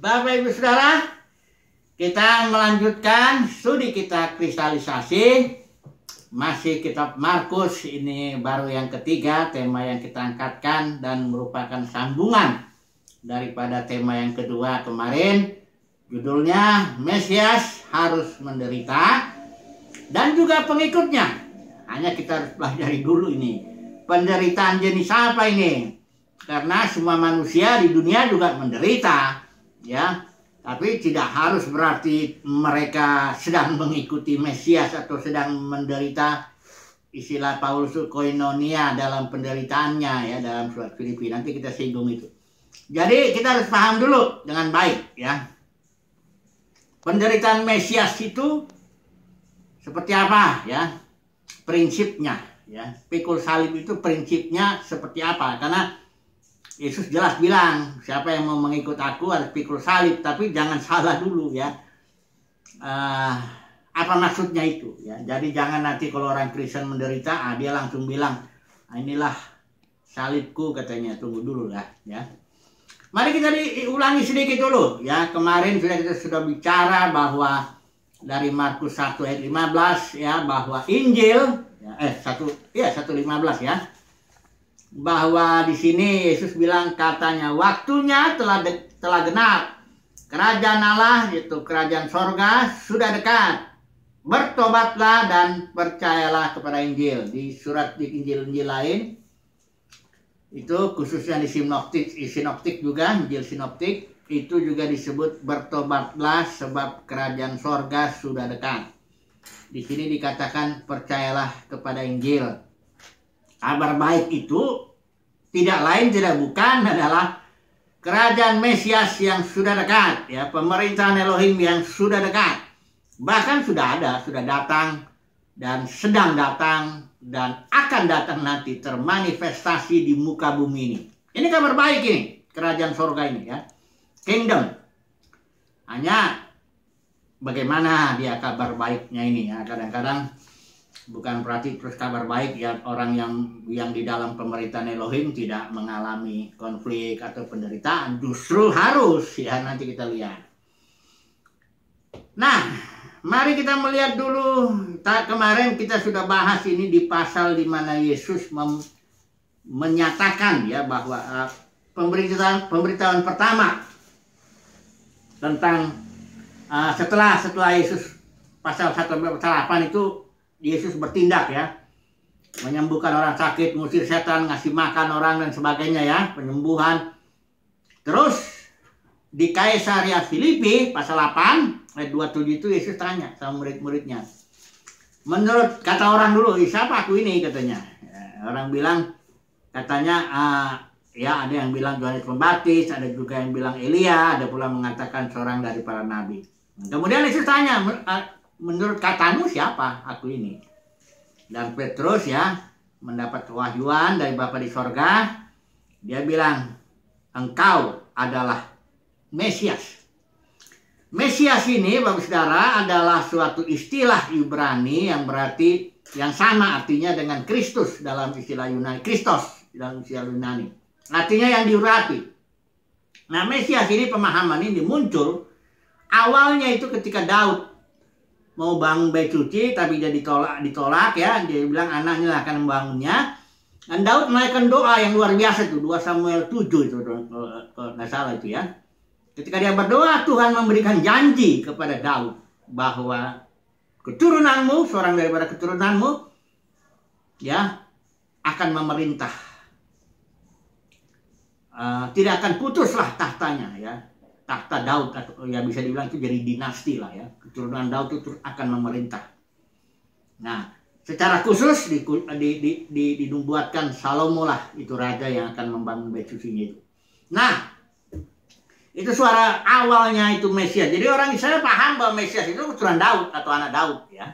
Bapak Ibu Saudara, kita melanjutkan studi kita kristalisasi. Masih kitab Markus, ini baru yang ketiga tema yang kita angkatkan dan merupakan sambungan daripada tema yang kedua kemarin. Judulnya Mesias harus menderita dan juga pengikutnya. Hanya kita harus pelajari dulu ini. Penderitaan jenis apa ini? Karena semua manusia di dunia juga menderita, ya. Tapi tidak harus berarti mereka sedang mengikuti Mesias atau sedang menderita, istilah Paulus koinonia dalam penderitaannya, ya, dalam surat Filipi. Nanti kita singgung itu. Jadi kita harus paham dulu dengan baik, ya. Penderitaan Mesias itu seperti apa, ya? Prinsipnya, ya. Pikul salib itu prinsipnya seperti apa? Karena Yesus jelas bilang, siapa yang mau mengikut aku harus pikul salib. Tapi jangan salah dulu, ya. Apa maksudnya itu, ya. Jadi jangan nanti kalau orang Kristen menderita, dia langsung bilang, inilah salibku katanya. Tunggu dulu lah, ya. Mari kita diulangi sedikit dulu, ya. Kemarin kita sudah bicara bahwa dari Markus 1 ayat 15, ya, bahwa Injil, ya, 1:15, ya. Bahwa di sini Yesus bilang, katanya waktunya telah genap. Kerajaan Allah, yaitu kerajaan sorga, sudah dekat. Bertobatlah dan percayalah kepada Injil. Di surat di Injil-Injil lain, itu khususnya di sinoptik juga, Injil sinoptik, itu juga disebut bertobatlah sebab kerajaan sorga sudah dekat. Di sini dikatakan percayalah kepada Injil. Kabar baik itu tidak lain tidak bukan adalah kerajaan Mesias yang sudah dekat, ya, pemerintahan Elohim yang sudah dekat. Bahkan sudah ada, sudah datang dan sedang datang dan akan datang nanti termanifestasi di muka bumi ini. Ini kabar baik ini, kerajaan sorga ini, ya. Kingdom. Hanya bagaimana dia kabar baiknya ini, ya. Kadang-kadang bukan berarti terus kabar baik, ya, orang yang di dalam pemerintahan Elohim tidak mengalami konflik atau penderitaan. Justru harus, ya, nanti kita lihat. Nah, mari kita melihat dulu. Kemarin kita sudah bahas ini di pasal di mana Yesus menyatakan, ya, bahwa pemberitahuan pertama tentang setelah Yesus pasal 1:8 itu Yesus bertindak, ya, menyembuhkan orang sakit, mengusir setan, ngasih makan orang dan sebagainya, ya, penyembuhan. Terus di Kaisarea Filipi pasal 8 ayat 27 itu Yesus tanya sama murid-muridnya, menurut kata orang dulu, siapa aku ini, katanya. Orang bilang, katanya, ya, ada yang bilang Yohanes Pembaptis, ada juga yang bilang Elia, ada pula mengatakan seorang dari para nabi. Kemudian Yesus tanya, menurut katamu siapa aku ini? Dan Petrus, ya, mendapat wahyuan dari Bapa di sorga. Dia bilang, engkau adalah Mesias. Mesias ini, Bapak Saudara, adalah suatu istilah Ibrani yang berarti yang sama artinya dengan Kristus dalam istilah Yunani. Kristos dalam istilah Yunani. Artinya yang diurapi. Nah, Mesias ini, pemahaman ini muncul awalnya itu ketika Daud mau bangun bait suci, tapi dia ditolak, ya. Dia bilang anaknya akan membangunnya. Dan Daud menaikkan doa yang luar biasa itu, 2 Samuel 7 itu, kalau nggak salah itu, ya. Ketika dia berdoa, Tuhan memberikan janji kepada Daud bahwa keturunanmu, seorang daripada keturunanmu, ya, akan memerintah. Tidak akan putuslah tahtanya, ya. Tahta Daud, atau ya bisa dibilang itu jadi dinasti lah, ya. Keturunan Daud itu akan memerintah. Nah, secara khusus dinubuatkan Salomo lah itu raja yang akan membangun bait sucinya itu. Nah, itu suara awalnya itu Mesias. Jadi orang Israel paham bahwa Mesias itu keturunan Daud atau anak Daud, ya.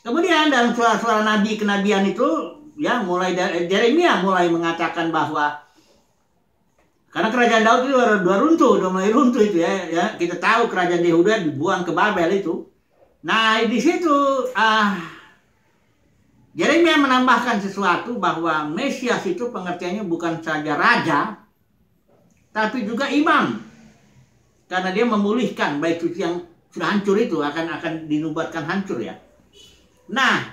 Kemudian dalam suara-suara nabi kenabian itu, ya, mulai dari Yeremia mulai mengatakan bahwa karena kerajaan Daud itu udah mulai runtuh itu, ya. Kita tahu kerajaan Yehuda dibuang ke Babel itu. Nah, di situ Yeremia menambahkan sesuatu bahwa Mesias itu pengertiannya bukan saja raja, tapi juga imam. karena dia memulihkan bait suci yang sudah hancur itu, akan dinubuatkan hancur ya. Nah,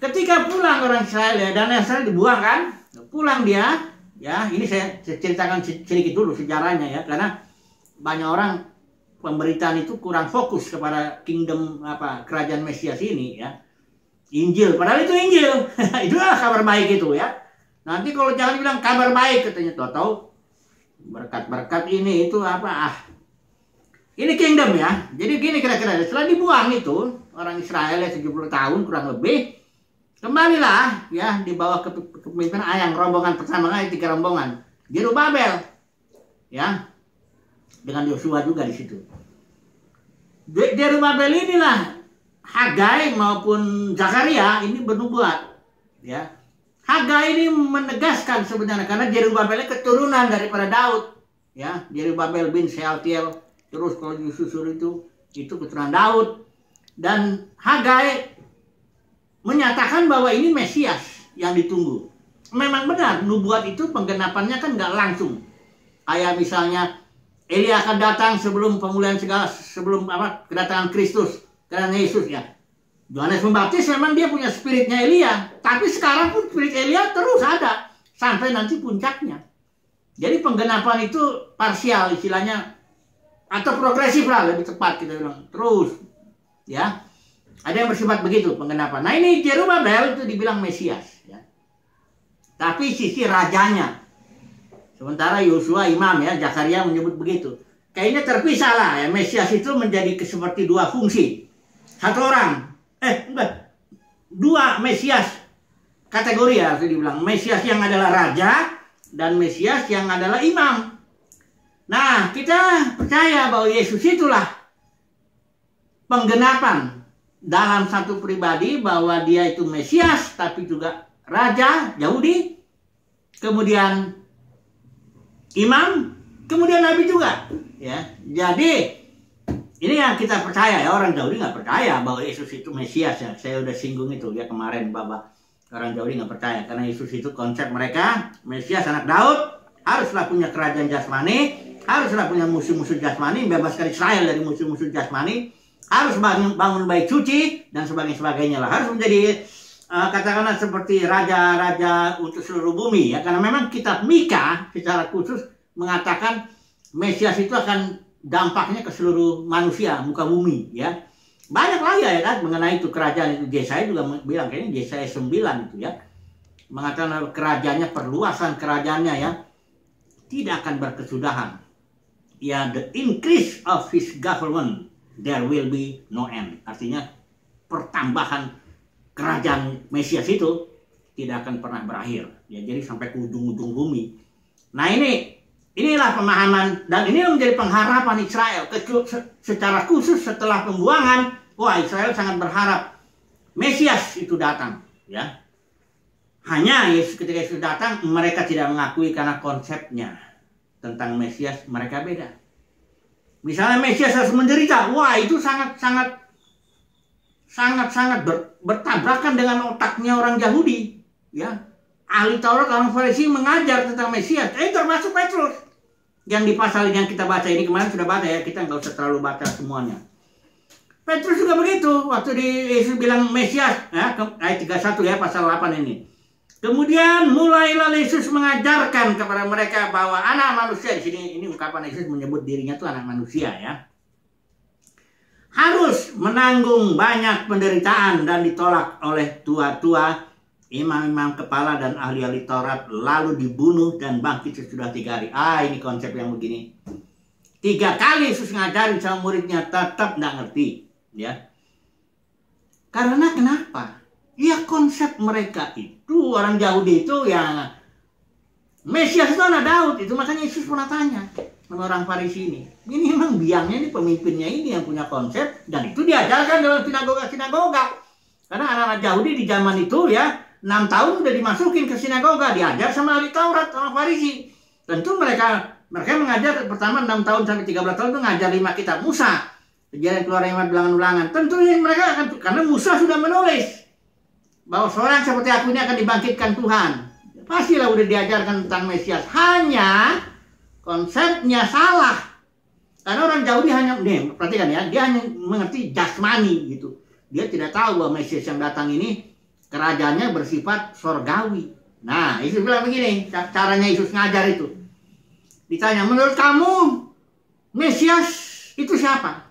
ketika pulang orang Israel ya, dan Israel dibuang kan, pulang dia ya. Ini saya ceritakan sedikit dulu sejarahnya ya, karena banyak orang pemberitaan itu kurang fokus kepada kingdom kerajaan Mesias ini ya. Injil, padahal itu Injil. Itulah kabar baik itu ya. Nanti kalau jangan bilang kabar baik katanya, tahu berkat-berkat ini itu ini kingdom ya. Jadi gini kira-kira, setelah dibuang itu orang Israel ya 70 tahun kurang lebih, kembalilah ya di bawah kepemimpinan yang rombongan pertama kali 3 rombongan Zerubabel ya, dengan Yosua juga di situ. Zerubabel inilah Hagai maupun Zakaria ini bernubuat ya. Hagai ini menegaskan sebenarnya, karena Zerubabel keturunan daripada Daud ya. Zerubabel bin Shealtiel, terus kalau disusur itu keturunan Daud. Dan Hagai menyatakan bahwa ini Mesias yang ditunggu. Memang benar, nubuat itu penggenapannya kan nggak langsung. Kayak misalnya Elia akan datang sebelum pemulihan segala, sebelum kedatangan Kristus, kedatangan Yesus ya. Yohanes Pembaptis memang dia punya spiritnya Elia, tapi sekarang pun spirit Elia terus ada sampai nanti puncaknya. Jadi penggenapan itu parsial istilahnya, atau progresif lah lebih tepat kita bilang, terus ya. Ada yang bersifat begitu penggenapan. Nah ini Zerubabel itu dibilang Mesias ya. Tapi sisi rajanya. Sementara Yosua imam ya, Zakaria menyebut begitu. Kayaknya terpisah lah ya, Mesias itu menjadi seperti 2 fungsi. Satu orang, enggak, 2 Mesias kategori ya, itu dibilang Mesias yang adalah raja dan Mesias yang adalah imam. Nah, kita percaya bahwa Yesus itulah penggenapan dalam satu pribadi, bahwa dia itu Mesias tapi juga raja Yahudi, kemudian imam, kemudian nabi juga ya. Jadi ini yang kita percaya ya. Orang Yahudi nggak percaya bahwa Yesus itu Mesias ya. Saya udah singgung itu ya kemarin, bahwa orang Yahudi nggak percaya, karena Yesus itu konsep mereka Mesias anak Daud, haruslah punya kerajaan jasmani, haruslah punya musuh-musuh jasmani, bebaskan Israel dari musuh-musuh jasmani, harus bangun bait suci dan sebagainya lah. Harus menjadi katakanlah seperti raja-raja untuk seluruh bumi ya. Karena memang kitab Mika secara khusus mengatakan Mesias itu akan dampaknya ke seluruh manusia muka bumi ya. Banyak lagi ya kan mengenai itu kerajaan itu. Yesaya juga bilang, kayaknya Yesaya 9 itu ya, mengatakan kerajaannya, perluasan kerajaannya ya tidak akan berkesudahan ya. The increase of his government there will be no end. Artinya pertambahan kerajaan Mesias itu tidak akan pernah berakhir ya. Jadi sampai ke ujung-ujung bumi. Nah inilah pemahaman, dan ini menjadi pengharapan Israel secara khusus setelah pembuangan. Wah, Israel sangat berharap Mesias itu datang ya. Hanya ketika Yesus datang, mereka tidak mengakui karena konsepnya tentang Mesias mereka beda. Misalnya Mesias harus menderita, wah itu sangat bertabrakan dengan otaknya orang Yahudi ya. Ahli Taurat, orang Farisi mengajar tentang Mesias, termasuk Petrus yang di pasal yang kita baca ini kemarin sudah baca ya, kita nggak usah terlalu baca semuanya. Petrus juga begitu, waktu Yesus bilang Mesias ya, ayat 31 ya, pasal 8 ini. Kemudian mulailah Yesus mengajarkan kepada mereka bahwa anak manusia, di sini ini ungkapan Yesus menyebut dirinya tuh anak manusia ya, harus menanggung banyak penderitaan dan ditolak oleh tua-tua, imam-imam kepala dan ahli-ahli Taurat, lalu dibunuh dan bangkit sesudah 3 hari. Ini konsep yang begini. 3 kali Yesus ngajarin sama muridnya, tetap nggak ngerti ya. Karena kenapa? Ya konsep mereka itu, orang Yahudi itu yang Mesias itu anak Daud. Itu makanya Yesus pernah tanya sama orang Farisi ini. Ini memang biangnya ini, pemimpinnya ini yang punya konsep, dan itu diajarkan dalam sinagoga-sinagoga. Karena anak-anak Yahudi di zaman itu ya 6 tahun udah dimasukin ke sinagoga, diajar sama ahli Taurat, sama Farisi. Tentu mereka mengajar pertama 6 tahun sampai 13 tahun itu ngajar 5 kitab Musa, Kejadian, Keluaran, Bilangan-Ulangan. Tentu mereka akan, karena Musa sudah menulis bahwa seorang seperti aku ini akan dibangkitkan Tuhan. Pastilah udah diajarkan tentang Mesias. Hanya konsepnya salah. Karena orang Yahudi hanya, nih perhatikan ya, dia hanya mengerti jasmani gitu. Dia tidak tahu bahwa Mesias yang datang ini kerajaannya bersifat sorgawi. Nah, Yesus bilang begini, caranya Yesus ngajar itu. Ditanya, menurut kamu Mesias itu siapa?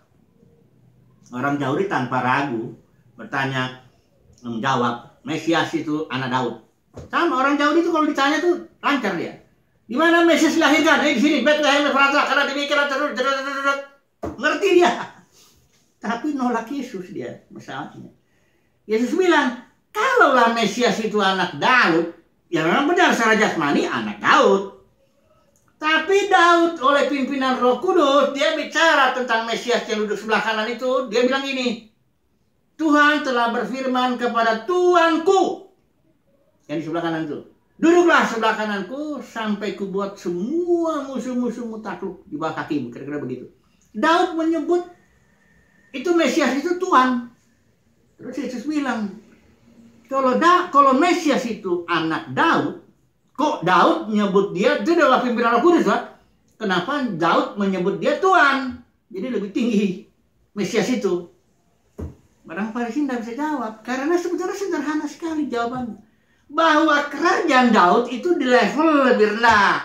Orang Yahudi tanpa ragu bertanya, menjawab, Mesias itu anak Daud. Sama orang Yahudi itu kalau ditanya tuh lancar dia. Di mana Mesias dilahirkan? Di sini, Bethlehem Efratah, karena demikian terus ngerti dia. Tapi nolak Yesus dia masalahnya. Yesus bilang, kalaulah Mesias itu anak Daud, ya memang benar secara jasmani anak Daud. Tapi Daud oleh pimpinan Roh Kudus, dia bicara tentang Mesias yang duduk sebelah kanan itu. Dia bilang gini, Tuhan telah berfirman kepada Tuanku, yang di sebelah kanan itu, duduklah sebelah kananku sampai kubuat semua musuh-musuhmu takluk di bawah kakimu. Kira-kira begitu. Daud menyebut itu Mesias itu Tuhan. Terus Yesus bilang, kalau Mesias itu anak Daud, kok Daud menyebut dia, itu adalah pimpinan Roh Kudus, Pak. Kenapa Daud menyebut dia Tuhan? Jadi lebih tinggi Mesias itu. Barang Farisi tidak bisa jawab, karena sebetulnya sederhana sekali jawabannya. Bahwa kerajaan Daud itu di level lebih rendah.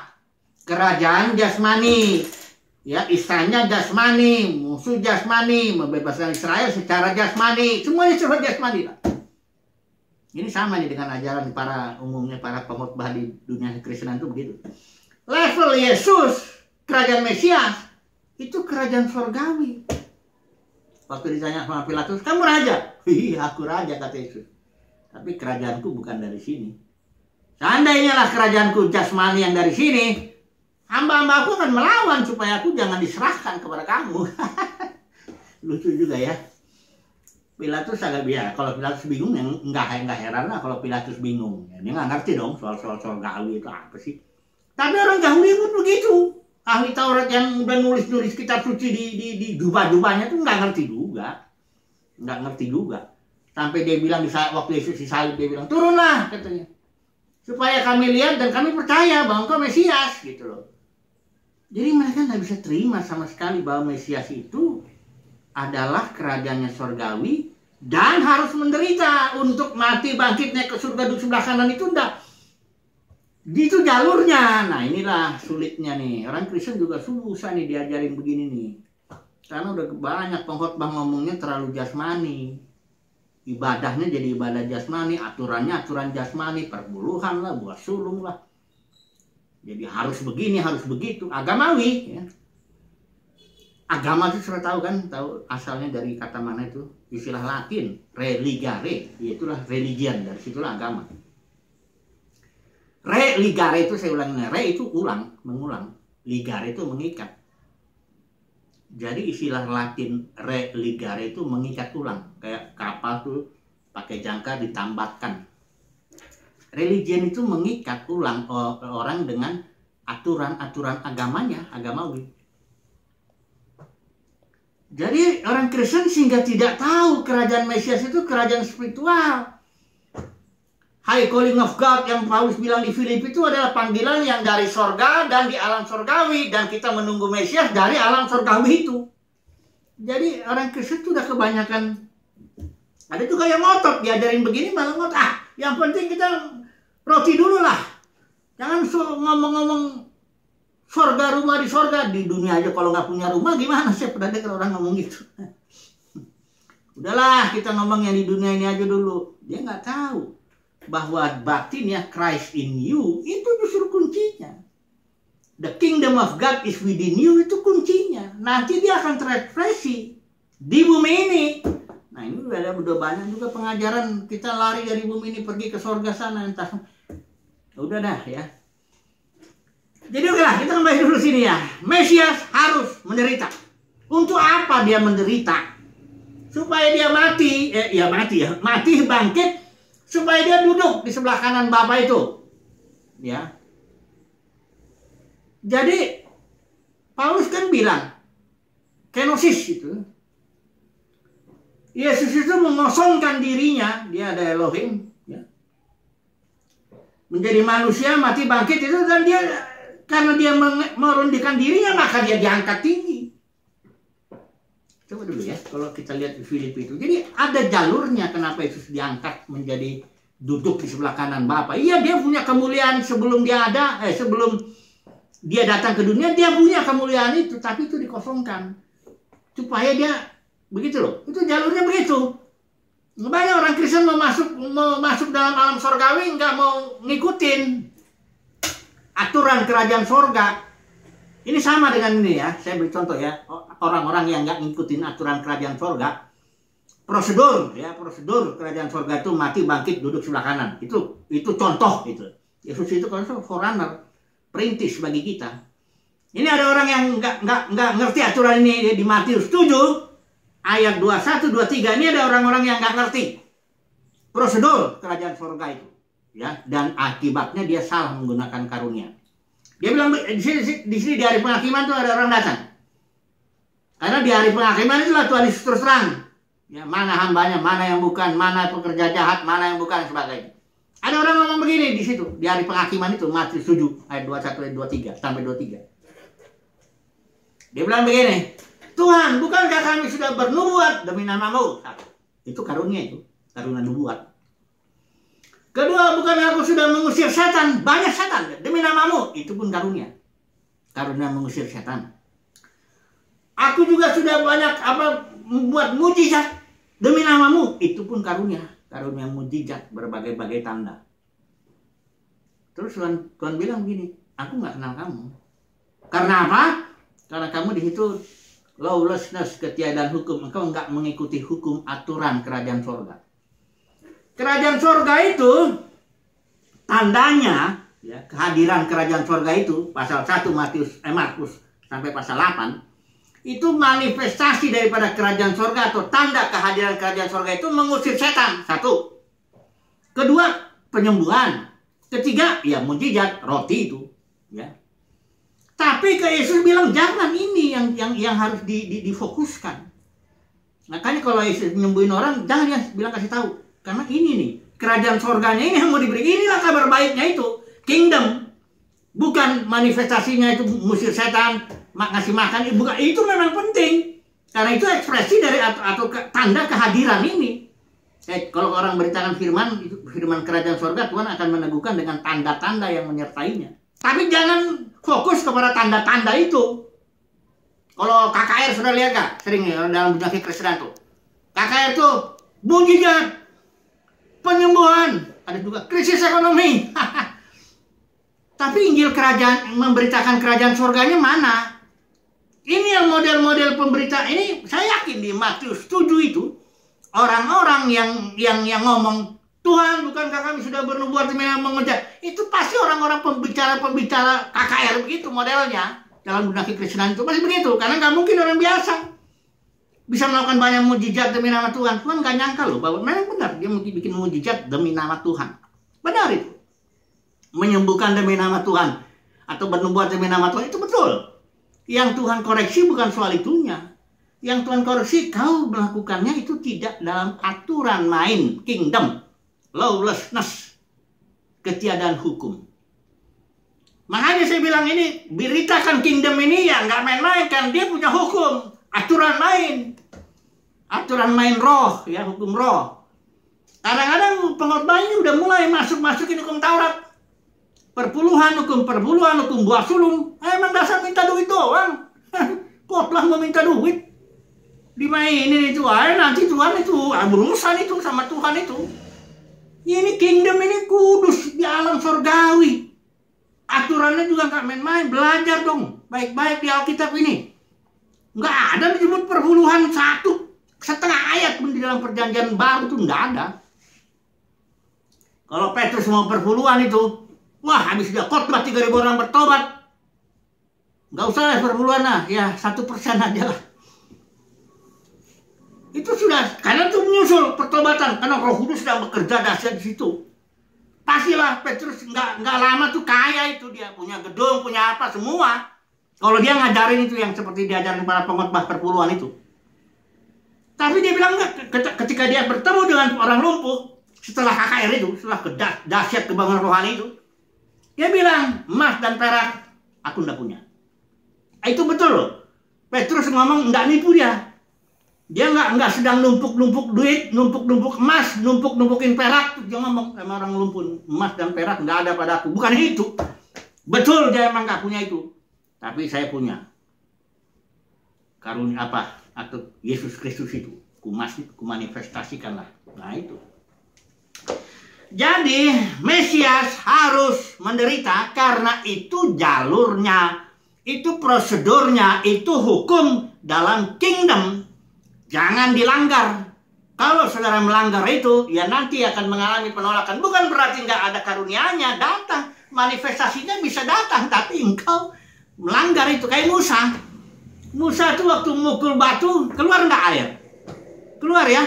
Kerajaan jasmani, ya istana jasmani, musuh jasmani, membebaskan Israel secara jasmani, semuanya secara jasmani, Pak. Ini sama nih dengan ajaran umumnya para pengkhotbah di dunia Kristenan itu begitu. Level Yesus, kerajaan Mesias, itu kerajaan surgawi. Waktu ditanya sama Pilatus, kamu raja? Iya, aku raja, kata Yesus. Tapi kerajaanku bukan dari sini. Seandainya lah kerajaanku jasmani yang dari sini, hamba-hamba aku akan melawan supaya aku jangan diserahkan kepada kamu. Lucu juga ya. Pilatus agak biasa. Kalau Pilatus bingung, yang nggak heran lah kalau Pilatus bingung. Dia nggak ngerti dong soal surgawi itu apa sih. Tapi orang Yahudi pun begitu. Ahli Taurat yang udah nulis kitab suci di jubah-jubahnya tuh nggak ngerti juga. Nggak ngerti juga. Sampai dia bilang waktu Yesus disalib, dia bilang, turunlah katanya. Supaya kami lihat dan kami percaya bahwa engkau Mesias gitu loh. Jadi mereka nggak bisa terima sama sekali bahwa Mesias itu adalah kerajaannya surgawi dan harus menderita untuk mati bangkit naik ke surga duduk sebelah kanan itu enggak. Itu jalurnya. Nah inilah sulitnya nih. Orang Kristen juga susah nih diajarin begini nih. Karena udah banyak pengkhotbah ngomongnya terlalu jasmani. Ibadahnya jadi ibadah jasmani, aturannya aturan jasmani, perpuluhan lah, buat sulung lah. Jadi harus begini, harus begitu. Agamawi ya. Agama itu sudah tahu kan, tahu asalnya dari kata mana itu? Istilah Latin, religare, itulah religion, dari situlah agama. Religare itu saya ulangi, re itu ulang, mengulang, ligare itu mengikat. Jadi istilah Latin religare itu mengikat ulang, kayak kapal tuh pakai jangkar ditambatkan. Religion itu mengikat ulang orang dengan aturan-aturan agamanya, agamawi. Jadi orang Kristen sehingga tidak tahu kerajaan Mesias itu kerajaan spiritual. High calling of God yang Paulus bilang di Filipi itu adalah panggilan yang dari sorga dan di alam sorgawi. Dan kita menunggu Mesias dari alam sorgawi itu. Jadi orang Kristen itu udah kebanyakan. Ada juga yang ngotot, diajarin begini malah ngotot. Yang penting kita roti dulu lah. Jangan ngomong-ngomong sorga, rumah di sorga. Di dunia aja kalau nggak punya rumah gimana? Saya pernah dengar orang ngomong gitu. Udahlah kita ngomong yang di dunia ini aja dulu. Dia nggak tahu bahwa batinnya Christ in you itu justru kuncinya. The kingdom of God is within you itu kuncinya. Nanti dia akan terekspresi di bumi ini. Nah ini udah banyak juga pengajaran kita lari dari bumi ini pergi ke sorga sana entah. Udah dah ya. Jadi oke, kita kembali dulu sini ya. Mesias harus menderita. Untuk apa dia menderita? Supaya dia mati, mati bangkit. Supaya dia duduk di sebelah kanan Bapa itu. Ya. Jadi Paulus kan bilang kenosis itu. Yesus itu mengosongkan dirinya, dia ada Elohim, ya. Menjadi manusia, mati bangkit itu, dan dia karena dia merundikkan dirinya maka dia diangkat tinggi. Coba dulu ya, kalau kita lihat di Filipi itu. Jadi ada jalurnya kenapa Yesus diangkat menjadi duduk di sebelah kanan Bapa. Iya, dia punya kemuliaan sebelum dia ada, sebelum dia datang ke dunia, dia punya kemuliaan itu, tapi itu dikosongkan. Supaya dia begitu loh. Itu jalurnya begitu. Banyak orang Kristen mau masuk dalam alam sorgawi, nggak mau ngikutin aturan kerajaan sorga. Ini sama dengan ini ya, saya beri contoh ya, orang-orang yang nggak ngikutin aturan kerajaan sorga, prosedur kerajaan sorga itu mati, bangkit, duduk sebelah kanan. Itu contoh itu. Yesus itu kalau forerunner, perintis bagi kita. Ini ada orang yang nggak ngerti aturan ini di Matius 7 ayat 21, 23. Ini ada orang-orang yang nggak ngerti prosedur kerajaan sorga itu, ya, dan akibatnya dia salah menggunakan karunia. Dia bilang di sini di hari penghakiman tuh ada orang datang. Karena di hari penghakiman itulah Tuhan Yesus terus terang, ya, mana hambanya, mana yang bukan, mana pekerja jahat, mana yang bukan, sebagainya. Ada orang ngomong begini di situ di hari penghakiman itu, Matius 7 ayat 21 ayat 23 sampai 23. Dia bilang begini, Tuhan, bukankah kami sudah bernubuat demi nama-Mu? Itu karunia, itu karunia nubuat. Kedua, bukankah aku sudah mengusir setan, banyak setan demi nama-Mu? Itu pun karunia mengusir setan. Aku juga sudah banyak membuat mujizat demi nama-Mu. Itu pun karunia mujizat, berbagai-bagai tanda. Terus Tuhan bilang begini, aku nggak kenal kamu. Karena apa? Karena kamu di situ lawlessness, ketiadaan hukum. Engkau nggak mengikuti hukum aturan kerajaan sorga. Kerajaan sorga itu tandanya, ya, kehadiran kerajaan sorga itu pasal 1 Markus sampai pasal 8 itu manifestasi daripada kerajaan sorga atau tanda kehadiran kerajaan sorga itu mengusir setan. Satu. Kedua, penyembuhan. Ketiga, ya mujizat, roti itu, ya. Tapi ke Yesus bilang jangan, ini yang harus difokuskan. Makanya kalau Yesus nyembuhin orang, jangan dia bilang kasih tahu. Karena ini nih, kerajaan sorganya ini yang mau diberi. Inilah kabar baiknya itu. Kingdom. Bukan manifestasinya itu musir setan, ngasih makan. Bukan. Itu memang penting. Karena itu ekspresi dari atau tanda kehadiran ini. Kalau orang beritakan firman kerajaan sorga, Tuhan akan meneguhkan dengan tanda-tanda yang menyertainya. Tapi jangan fokus kepada tanda-tanda itu. Kalau KKR sudah lihat gak? Sering ya dalam dunia Kristen tuh. KKR itu mujizat, penyembuhan, ada juga krisis ekonomi. Tapi Injil kerajaan memberitakan kerajaan surganya mana? Ini yang model-model pemberita ini, saya yakin di Matius 7 itu orang-orang yang ngomong, Tuhan, bukankah kami sudah bernubuat demi nama mengejar? Itu pasti orang-orang pembicara KKR begitu modelnya. Dalam dunia Kristen itu pasti begitu, karena nggak mungkin orang biasa bisa melakukan banyak mujizat demi nama Tuhan. Tuhan gak nyangka loh bahwa memang benar dia mungkin bikin mujizat demi nama Tuhan. Benar itu. Menyembuhkan demi nama Tuhan atau bernubuat demi nama Tuhan itu betul. Yang Tuhan koreksi bukan soal itunya. Yang Tuhan koreksi kau melakukannya itu tidak dalam aturan main kingdom, lawlessness, ketiadaan hukum. Makanya saya bilang ini beritakan kingdom ini ya nggak main-main, kan dia punya hukum, aturan main roh, ya, hukum roh. Kadang-kadang pengkhotbah ini udah mulai masukin hukum Taurat, hukum perpuluhan, hukum buah sulung. Emang dasar minta duit doang. Khotbah mau minta duit, dimainin itu, nanti Tuhan itu berurusan itu sama Tuhan itu. Ini kingdom ini kudus di alam surgawi. Aturannya juga nggak main-main. Belajar dong baik-baik di Alkitab ini. Nggak ada disebut perpuluhan 1,5 ayat pun di dalam perjanjian baru tuh nggak ada. Kalau Petrus mau perpuluhan itu, wah habis dia khotbah 3.000 orang bertobat. Nggak usah lah perpuluhan lah, ya 1% aja lah. Itu sudah, karena itu menyusul pertobatan, karena Roh Kudus sedang bekerja dahsyat di situ. Pastilah Petrus nggak lama tuh kaya itu, dia punya gedung, punya apa semua. Kalau dia ngajarin itu yang seperti diajarin para pengkhotbah perpuluhan itu. Tapi dia bilang enggak, ketika dia bertemu dengan orang lumpuh setelah KKR itu, setelah dahsyat kebangunan rohani itu, dia bilang, emas dan perak aku nggak punya. Itu betul loh. Petrus ngomong nggak nipu dia. Dia nggak sedang numpuk-numpuk duit, numpuk-numpuk emas, numpuk-numpukin perak. Dia ngomong sama orang lumpun, emas dan perak nggak ada padaku. Bukan itu. Betul dia emang nggak punya itu. Tapi saya punya. Karunia apa? Atau Yesus Kristus itu. Kumanifestasikanlah. Nah itu. Jadi Mesias harus menderita karena itu jalurnya, itu prosedurnya, itu hukum dalam kingdom. Jangan dilanggar. Kalau saudara melanggar itu, ya nanti akan mengalami penolakan. Bukan berarti nggak ada karunianya, datang. Manifestasinya bisa datang, tapi engkau melanggar itu. Kayak Musa. Musa itu waktu mukul batu, keluar nggak air? Keluar ya.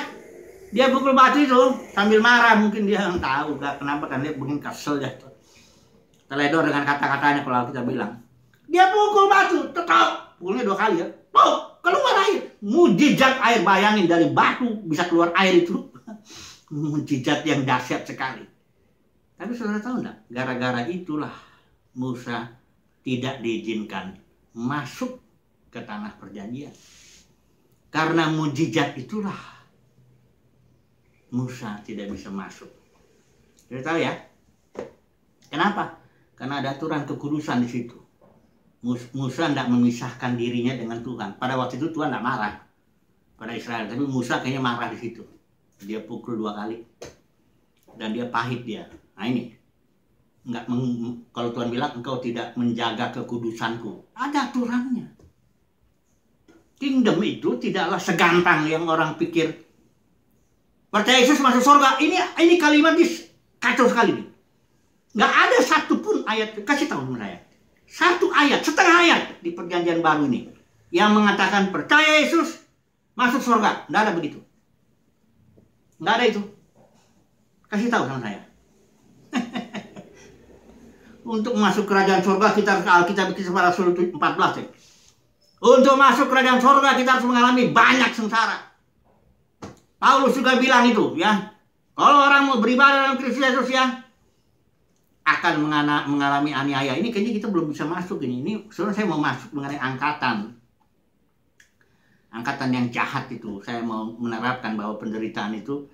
Dia pukul batu itu sambil marah. Mungkin dia nggak tahu nggak kenapa, kan dia mungkin kesel ya. Teledor dengan kata-katanya kalau kita bilang. Dia pukul batu, tetap. Pukulnya 2 kali ya. Keluar air. Mujizat air, bayangin dari batu bisa keluar air itu. Mujizat yang dahsyat sekali. Tapi saudara tahu enggak? Gara-gara itulah Musa tidak diizinkan masuk ke tanah perjanjian. Karena mujizat itulah Musa tidak bisa masuk. Saudara tahu ya? Kenapa? Karena ada aturan kekudusan di situ. Musa tidak memisahkan dirinya dengan Tuhan. Pada waktu itu Tuhan tidak marah pada Israel, tapi Musa kayaknya marah di situ. Dia pukul 2 kali dan dia pahit dia. Nah ini, kalau Tuhan bilang engkau tidak menjaga kekudusanku, ada aturannya. Kingdom itu tidaklah segantang yang orang pikir. Percaya Yesus masuk surga. Ini kalimat kacau sekali nih. Nggak ada satupun ayat, kasih tahu sama saya. 1 ayat, setengah ayat di perjanjian baru ini yang mengatakan percaya Yesus masuk surga. Nggak ada begitu. Nggak ada itu. Kasih tahu sama saya. Untuk masuk kerajaan surga kita harus Alkitab pada surah 14 ya. Untuk masuk kerajaan surga kita harus mengalami banyak sengsara. Paulus juga bilang itu ya. Kalau orang mau beribadah dalam Kristus Yesus ya, akan mengalami aniaya. Ini kayaknya kita belum bisa masuk ini. Sebenarnya saya mau masuk mengenai angkatan yang jahat itu. Saya mau menerapkan bahwa penderitaan itu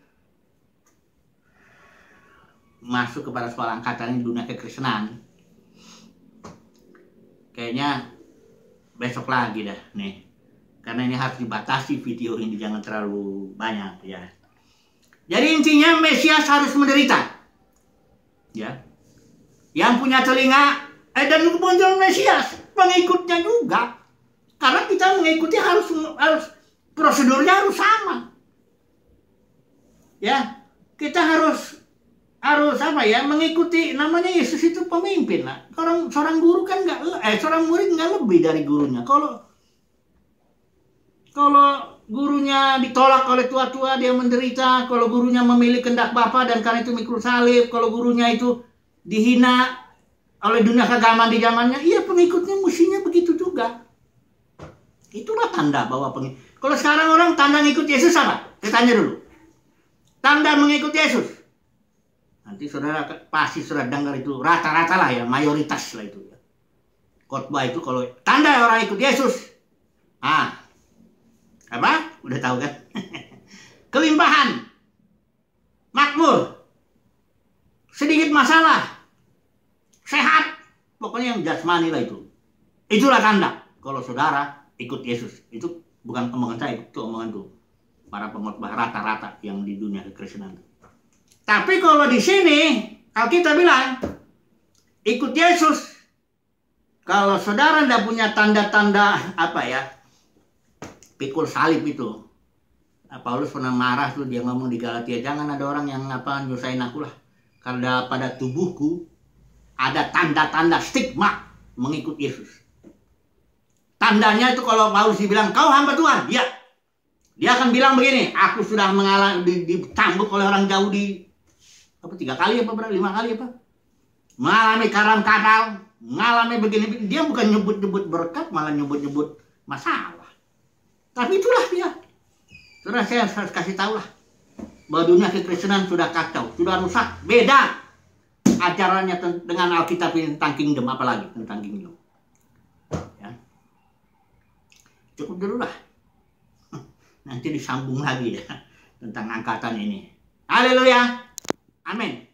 masuk kepada soal angkatan di dunia kekristenan. Kayaknya besok lagi dah nih. Karena ini harus dibatasi video ini, jangan terlalu banyak ya. Jadi intinya Mesias harus menderita. Ya. Yang punya telinga dan muncul Mesias, pengikutnya juga. Karena kita mengikuti harus prosedurnya harus sama. Ya, kita harus apa ya, mengikuti, namanya Yesus itu pemimpin lah. Seorang guru kan seorang murid nggak lebih dari gurunya. Kalau gurunya ditolak oleh tua-tua, dia menderita. Kalau gurunya memilih kehendak Bapa dan karena itu mikul salib, kalau gurunya itu dihina oleh dunia keagamaan di zamannya, iya pengikutnya mestinya begitu juga. Itulah tanda bahwa kalau sekarang orang tanda ngikut Yesus apa? Saya tanya dulu. Tanda mengikut Yesus. Nanti saudara pasti sudah dengar itu rata-rata lah ya, mayoritas lah itu. Khotbah itu kalau tanda orang ikut Yesus. Apa? Udah tahu kan? Kelimpahan. Makmur. Sedikit masalah, sehat, pokoknya yang jasmani lah itu. Itulah tanda kalau saudara ikut Yesus. Itu bukan omongan saya, itu omongan tuh para pengkhotbah rata-rata yang di dunia kekristenan. Tapi kalau di sini Alkitab bilang ikut Yesus. Kalau saudara tidak punya tanda-tanda apa ya, pikul salib itu. Paulus pernah marah tuh, dia ngomong di Galatia, jangan ada orang yang nyusahin aku lah. Karena pada tubuhku ada tanda-tanda stigma mengikut Yesus. Tandanya itu kalau Paulus bilang, kau hamba Tuhan, dia akan bilang begini, aku sudah mengalami dicambuk oleh orang Yahudi 3 kali apa 5 kali apa, mengalami karam kadal, mengalami begini. Dia bukan nyebut-nyebut berkat, malah nyebut-nyebut masalah. Tapi itulah dia. Saudara, saya harus kasih tahu lah bahwa dunia kekristenan sudah kacau, sudah rusak. Beda ajarannya dengan Alkitab tentang kingdom, apalagi tentang kingdom. Ya. Cukup dulu lah. nanti disambung lagi ya tentang angkatan ini. Haleluya. Amin.